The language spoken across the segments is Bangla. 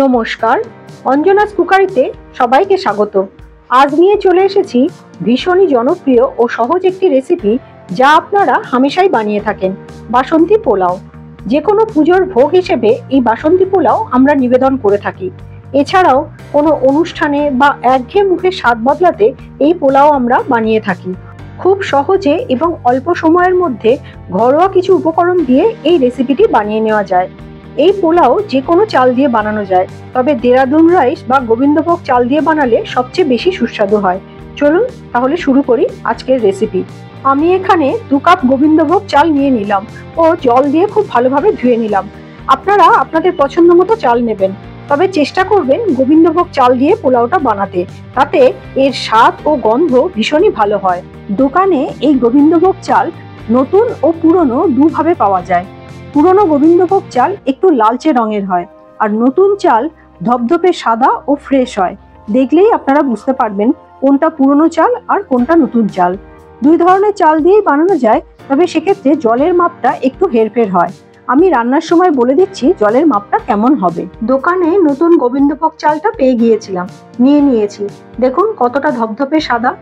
নমস্কার, অঞ্জনাস কুকারিতে সবাইকে স্বাগত। আজ নিয়ে চলে এসেছি ভীষণই জনপ্রিয় ও সহজ একটি রেসিপি, যা আপনারা হামেশাই বানিয়ে থাকেন, বাসন্তী পোলাও। যে কোনো পুজোর ভোগ হিসেবে এই বাসন্তী পোলাও আমরা নিবেদন করে থাকি। এছাড়াও কোনো অনুষ্ঠানে বা একঘেয়ে মুখে স্বাদ বদলাতে এই পোলাও আমরা বানিয়ে থাকি। খুব সহজে এবং অল্প সময়ের মধ্যে ঘরোয়া কিছু উপকরণ দিয়ে এই রেসিপিটি বানিয়ে নেওয়া যায়। এই পোলাও যে কোনো চাল দিয়ে বানানো যায়, তবে দেরাদুন রাইস বা গোবিন্দভোগ চাল দিয়ে বানালে সবচেয়ে বেশি সুস্বাদু হয়। চলুন তাহলে শুরু করি আজকের রেসিপি। আমি এখানে 2 কাপ গোবিন্দভোগ চাল নিয়ে নিলাম ও জল দিয়ে খুব ভালোভাবে ধুয়ে নিলাম। আপনারা আপনাদের পছন্দ মতো চাল নেবেন, তবে চেষ্টা করবেন গোবিন্দভোগ চাল দিয়ে পোলাওটা বানাতে, তাতে এর স্বাদ ও গন্ধ ভীষণই ভালো হয়। দোকানে এই গোবিন্দভোগ চাল নতুন ও পুরনো দুভাবে পাওয়া যায়। পুরনো গোবিন্দভোগ চাল একটু লালচে রঙের হয়, আর নতুন চাল ধপধপে সাদা ও ফ্রেশ হয়। দেখলেই আপনারা বুঝতে পারবেন কোনটা পুরনো চাল আর কোনটা নতুন চাল। 2 ধরনের চাল দিয়েই বানানো যায়, তবে সেক্ষেত্রে জলের মাপটা একটু হেরফের হয়। আমি রান্নার সময় বলে দিচ্ছি জলের মাপটা কেমন হবে। দোকানে নতুন গোবিন্দভোগ চালটা পেয়ে গিয়েছিলাম, নিয়ে নিয়েছি। দেখুন কতটা ধপধপে সাদা।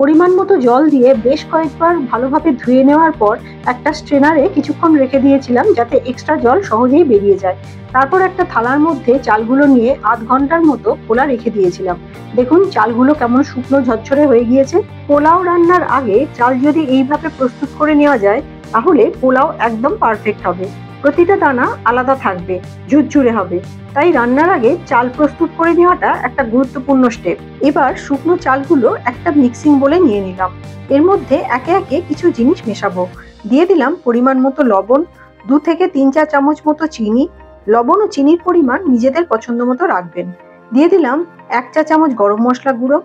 পরিমাণ মতো জল দিয়ে বেশ কয়েকবার ভালোভাবে ধুয়ে নেওয়ার পর একটা স্ট্রেনারে কিছুক্ষণ রেখে দিয়েছিলাম, যাতে এক্সট্রা জল সহজেই বেরিয়ে যায়। তারপর একটা থালার মধ্যে চালগুলো নিয়ে আধ ঘন্টার মতো খোলা রেখে দিয়েছিলাম। দেখুন চালগুলো কেমন শুকনো ঝরঝরে হয়ে গিয়েছে। পোলাও রান্নার আগে চাল যদি এইভাবে প্রস্তুত করে নেওয়া যায়, তাহলে পোলাও একদম পারফেক্ট হবে। প্রতিটা দানা আলাদা থাকবে, ঝুরঝুরে হবে। তাই রান্নার আগে চাল প্রস্তুত করে নেওয়াটা একটা গুরুত্বপূর্ণ স্টেপ। এবার শুকনো চালগুলো একটা মিক্সিং বোলে নিয়ে নিলাম। এর মধ্যে একে একে কিছু জিনিস মেশাবো। দিয়ে দিলাম পরিমাণ মতো লবণ, 2 থেকে 3 চা চামচ মতো চিনি। লবণ ও চিনির পরিমাণ নিজেদের পছন্দ মতো রাখবেন। দিয়ে দিলাম 1 চা চামচ গরম মশলা গুঁড়ো,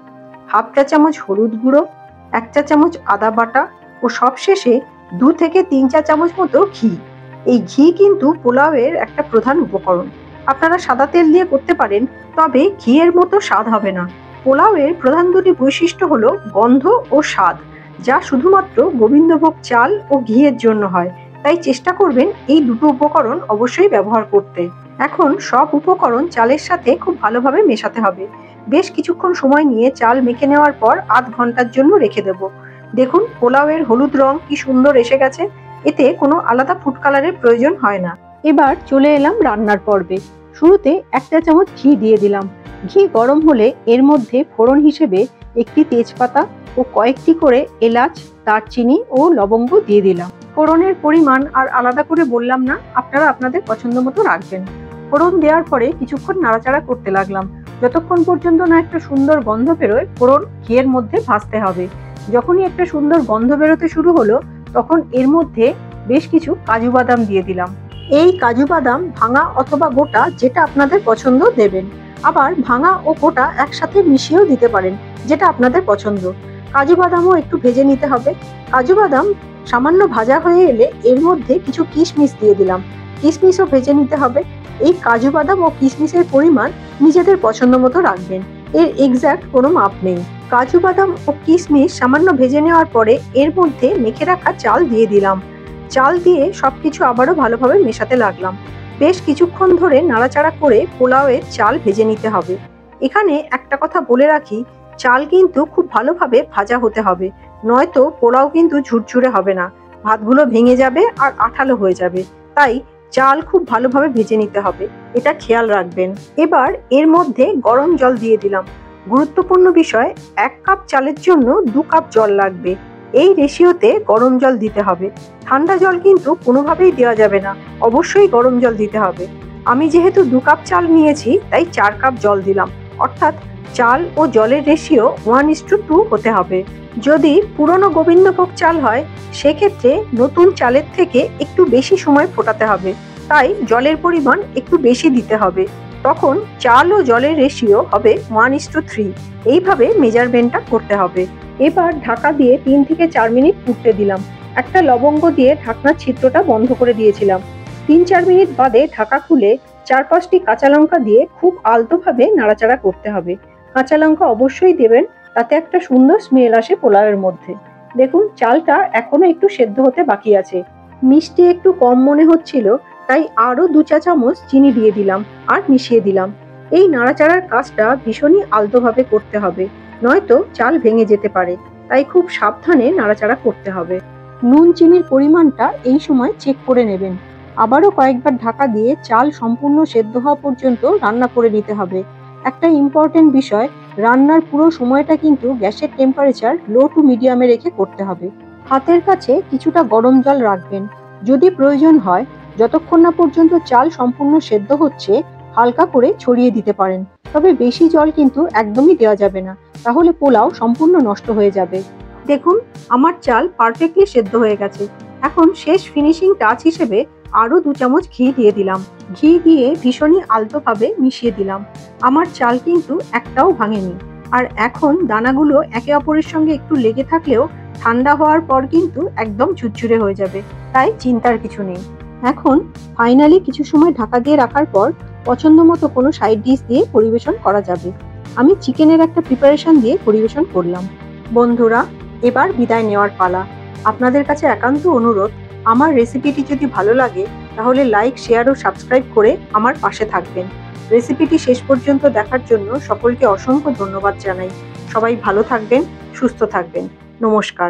1/2 চা চামচ হলুদ গুঁড়ো, 1 চা চামচ আদা বাটা ও সবশেষে 2 থেকে 3 চা চামচ মতো ঘি। এই ঘি কিন্তু পোলাওয়ের একটা প্রধান উপকরণ। আপনারা সাদা তেল দিয়ে করতে পারেন, তবে ঘিয়ের মতো স্বাদ হবে না। পোলাওয়ের প্রধান 2টি বৈশিষ্ট্য হলো গন্ধ ও স্বাদ, যা শুধুমাত্র গোবিন্দভোগ চাল ও ঘিয়ের জন্য হয়। তাই চেষ্টা করবেন এই 2টো উপকরণ অবশ্যই ব্যবহার করতে। এখন সব উপকরণ চালের সাথে খুব ভালোভাবে মেশাতে হবে। বেশ কিছুক্ষণ সময় নিয়ে চাল মেখে নেওয়ার পর আধ ঘন্টার জন্য রেখে দেব। দেখুন পোলাওয়ের হলুদ রং কি সুন্দর এসে গেছে। এতে কোনো আলাদা ফুড কালারের প্রয়োজন হয় না। এবার চলে এলাম রান্নার পর্বে। শুরুতে 1 চা চামচ ঘি দিয়ে দিলাম। ঘি গরম হলে এর মধ্যে ফোড়ন হিসেবে একটি তেজপাতা ও কয়েকটি করে এলাচ, দারচিনি ও লবঙ্গ দিয়ে দিলাম। ফোড়নের পরিমাণ আর আলাদা করে বললাম না, আপনারা আপনাদের পছন্দ মতো রাখবেন। ফোড়ন দেওয়ার পরে কিছুক্ষণ নাড়াচাড়া করতে লাগলাম, যতক্ষণ পর্যন্ত না একটা সুন্দর গন্ধ বেরোয়। ফোড়ন ঘিয়ের মধ্যে ভাজতে হবে। যখনই একটা সুন্দর গন্ধ বেরোতে শুরু হলো, তখন এর মধ্যে বেশ কিছু কাজু বাদাম দিয়ে দিলাম। এই কাজু বাদাম ভাঙা অথবা গোটা, যেটা আপনাদের পছন্দ দেবেন। আবার ভাঙা ও গোটা একসাথে মিশিয়েও দিতে পারেন, যেটা আপনাদের পছন্দ। কাজু বাদামও একটু ভেজে নিতে হবে। কাজু বাদাম সামান্য ভাজা হয়ে এলে এর মধ্যে কিছু কিশমিশ দিয়ে দিলাম। কিশমিশও ভেজে নিতে হবে। এই কাজু বাদাম ও কিশমিশের পরিমাণ নিজেদের পছন্দ মতো রাখবেন, এর এক্সাক্ট কোনো মাপ নেই। কাজু বাদাম ও কিশমিশ সামান্য ভেজে নেওয়ার পরে এর মধ্যে মেখে রাখা চাল দিয়ে দিলাম। চাল দিয়ে সবকিছু আবারও ভালোভাবে মেশাতে লাগলাম। বেশ কিছুক্ষণ ধরে নাড়াচাড়া করে পোলাওয়ের চাল ভেজে নিতে হবে। এখানে একটা কথা বলে রাখি, চাল কিন্তু খুব ভালোভাবে ভাজা হতে হবে, নয়তো পোলাও কিন্তু ঝুরঝুরে হবে না। ভাতগুলো ভেঙে যাবে আর আঠালো হয়ে যাবে। তাই চাল খুব ভালোভাবে ভেজে নিতে হবে, এটা খেয়াল রাখবেন। এবার এর মধ্যে গরম জল দিয়ে দিলাম। গুরুত্বপূর্ণ বিষয়, 1 কাপ চালের জন্য 2 কাপ জল লাগবে। এই রেশিওতে গরম জল দিতে হবে। ঠান্ডা জল কিন্তু কোনোভাবেই দেওয়া যাবে না, অবশ্যই গরম জল দিতে হবে। আমি যেহেতু 2 কাপ চাল নিয়েছি, তাই 4 কাপ জল দিলাম। অর্থাৎ চাল ও জলের রেশিও 1:2 হতে হবে। যদি পুরনো গোবিন্দভোগ চাল হয়, সেক্ষেত্রে নতুন চালের থেকে একটু বেশি সময় ফোটাতে হবে। তাই জলের পরিমাণ একটু বেশি দিতে হবে। তখন চাল ও জলের রেশিও হবে 1:3। এইভাবে মেজারমেন্টটা করতে হবে। এবার ঢাকা দিয়ে 3 থেকে 4 মিনিট ফুটতে দিলাম। একটা লবঙ্গ দিয়ে ঢাকনার ছিদ্রটা বন্ধ করে দিয়েছিলাম। 3-4 মিনিট বাদে ঢাকা খুলে 4-5টি কাঁচা লঙ্কা দিয়ে খুব আলতোভাবে নাড়াচাড়া করতে হবে। কাঁচা লঙ্কা অবশ্যই দেবেন, তাতে একটা সুন্দর স্মেল আসে পোলাওয়ের মধ্যে। দেখুন চালটা এখনো একটু সেদ্ধ হতে বাকি আছে। মিষ্টি একটু কম মনে হচ্ছিল, তাই আরো 2 চা চামচ চিনি দিয়ে দিলাম আর মিশিয়ে দিলাম। এই নাড়াচাড়ার কাজটা ভীষণই আলতোভাবে করতে হবে, নয়তো চাল ভেঙে যেতে পারে। তাই খুব সাবধানে নাড়াচাড়া করতে হবে। নুন চিনির পরিমাণটা এই সময় চেক করে নেবেন। আবারও কয়েকবার ঢাকা দিয়ে চাল সম্পূর্ণ সেদ্ধ হওয়া পর্যন্ত রান্না করে নিতে হবে। একটা ইম্পর্টেন্ট বিষয়, রান্নার পুরো সময়টা কিন্তু গ্যাসের টেম্পারেচার লো টু মিডিয়ামে রেখে করতে হবে। হাতের কাছে কিছুটা গরম জল রাখবেন। যদি প্রয়োজন হয়, যতক্ষণ না পর্যন্ত চাল সম্পূর্ণ সেদ্ধ হচ্ছে হালকা করে ছড়িয়ে দিতে পারেন। তবে বেশি জল কিন্তু একদমই দেওয়া যাবে না, তাহলে পোলাও সম্পূর্ণ নষ্ট হয়ে যাবে। দেখুন, আমার চাল পারফেক্টলি সেদ্ধ হয়ে গেছে। এখন শেষ ফিনিশিং টাচ হিসেবে আরো 2 চামচ ঘি দিয়ে দিলাম। ঘি দিয়ে ভীষণই আলতোভাবে মিশিয়ে দিলাম। আমার চাল কিন্তু একটাও ভাঙেনি। আর এখন দানাগুলো একে অপরের সঙ্গে একটু লেগে থাকলেও ঠান্ডা হওয়ার পর কিন্তু একদম ঝুরঝুরে হয়ে যাবে, তাই চিন্তার কিছু নেই। এখন ফাইনালি কিছু সময় ঢাকা দিয়ে রাখার পর পছন্দ মতো কোনো সাইড ডিশ দিয়ে পরিবেশন করা যাবে। আমি চিকেনের একটা প্রিপারেশন দিয়ে পরিবেশন করলাম। বন্ধুরা, এবার বিদায় নেওয়ার পালা। আপনাদের কাছে একান্ত অনুরোধ, আমার রেসিপিটি যদি ভালো লাগে তাহলে লাইক, শেয়ার ও সাবস্ক্রাইব করে আমার পাশে থাকবেন। রেসিপিটি শেষ পর্যন্ত দেখার জন্য সকলকে অসংখ্য ধন্যবাদ জানাই। সবাই ভালো থাকবেন, সুস্থ থাকবেন। নমস্কার।